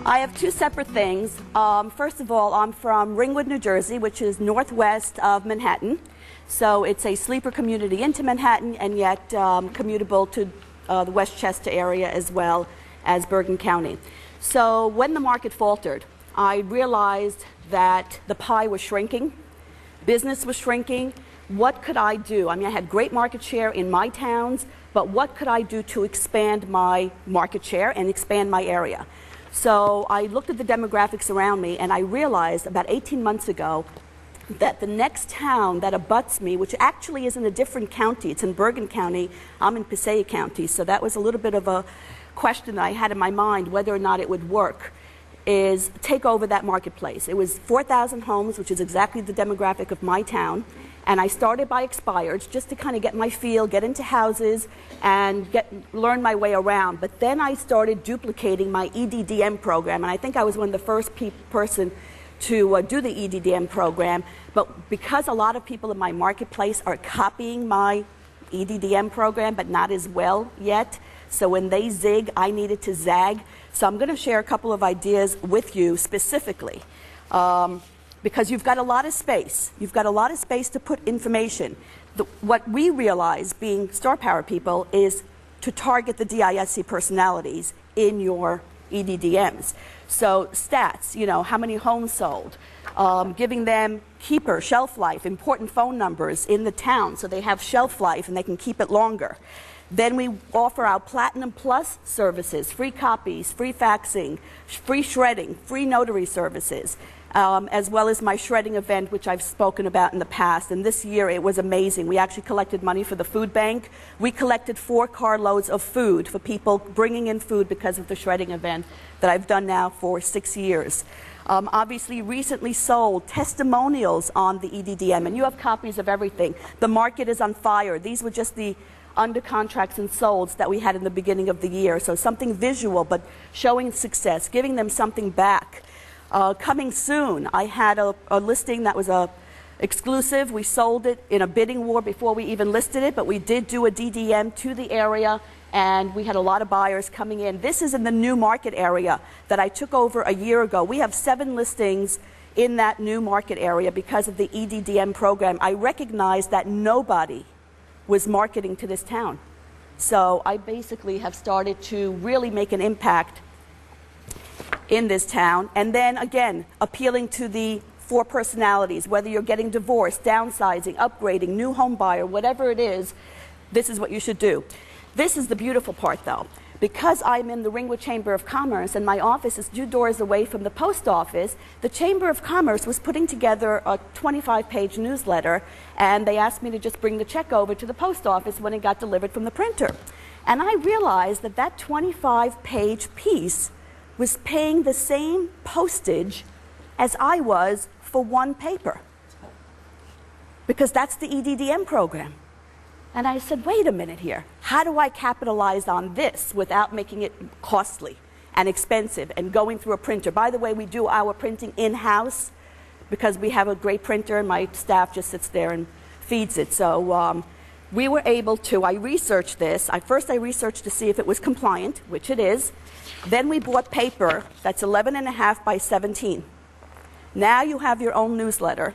I have two separate things. First of all, I'm from Ringwood, New Jersey, which is northwest of Manhattan. So it's a sleeper community into Manhattan and yet commutable to the Westchester area as well as Bergen County. So when the market faltered, I realized that the pie was shrinking, business was shrinking. What could I do? I mean, I had great market share in my towns, but what could I do to expand my market share and expand my area? So I looked at the demographics around me and I realized about 18 months ago that the next town that abuts me, which actually is in a different county, it's in Bergen County, I'm in Passaic County, so that was a little bit of a question that I had in my mind whether or not it would work, is take over that marketplace. It was 4,000 homes, which is exactly the demographic of my town, and I started by expireds just to kind of get my feel, get into houses, and learn my way around. But then I started duplicating my EDDM program, and I think I was one of the first person to do the EDDM program. But because a lot of people in my marketplace are copying my EDDM program, but not as well yet, so when they zig, I needed to zag. So I'm going to share a couple of ideas with you specifically. Because you've got a lot of space. You've got a lot of space to put information. What we realize, being Star Power people, is to target the DISC personalities in your EDDMs. So stats, you know, how many homes sold, giving them keeper, shelf life, important phone numbers in the town so they have shelf life and they can keep it longer. Then we offer our Platinum Plus services, free copies, free faxing, free shredding, free notary services. As well as my shredding event, which I've spoken about in the past. And this year it was amazing. We actually collected money for the food bank. We collected 4 carloads of food for people bringing in food because of the shredding event that I've done now for 6 years. Obviously, recently sold testimonials on the EDDM, and you have copies of everything. The market is on fire. These were just the under contracts and solds that we had in the beginning of the year. So something visual, but showing success, giving them something back. Coming soon, I had a listing that was exclusive. We sold it in a bidding war before we even listed it, but we did do a DDM to the area, and we had a lot of buyers coming in. This is in the new market area that I took over a year ago. We have 7 listings in that new market area because of the EDDM program. I recognized that nobody was marketing to this town. So I basically have started to really make an impact in this town, and then again appealing to the 4 personalities, whether you're getting divorced, downsizing, upgrading, new home buyer, whatever it is, this is what you should do. This is the beautiful part though. Because I'm in the Ringwood Chamber of Commerce and my office is 2 doors away from the post office, the Chamber of Commerce was putting together a 25-page newsletter, and they asked me to just bring the check over to the post office when it got delivered from the printer. And I realized that that 25-page piece was paying the same postage as I was for 1 paper, because that's the EDDM program. And I said, wait a minute here, how do I capitalize on this without making it costly and expensive and going through a printer? By the way, we do our printing in-house because we have a great printer and my staff just sits there and feeds it. So we were able to, I researched this. First I researched to see if it was compliant, which it is. Then we bought paper that's 11.5 by 17. Now you have your own newsletter.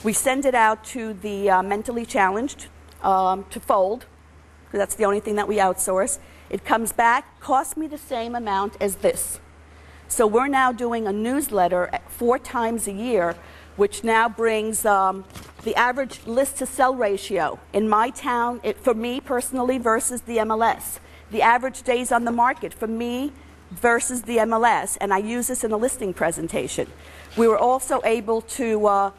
We send it out to the mentally challenged to fold, because that's the only thing that we outsource. It comes back, costs me the same amount as this. So we're now doing a newsletter 4 times a year, which now brings the average list to sell ratio in my town, for me personally versus the MLS. The average days on the market for me versus the MLS, and I use this in a listing presentation. We were also able to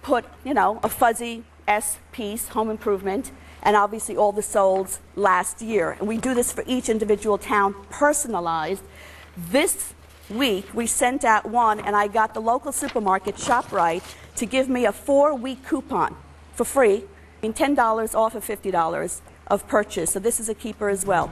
put, you know, a fuzzy S piece, home improvement, and obviously all the solds last year. And we do this for each individual town, personalized. This week we sent out one, and I got the local supermarket, ShopRite, to give me a 4-week coupon for free, I mean $10 off of $50 of purchase. So this is a keeper as well.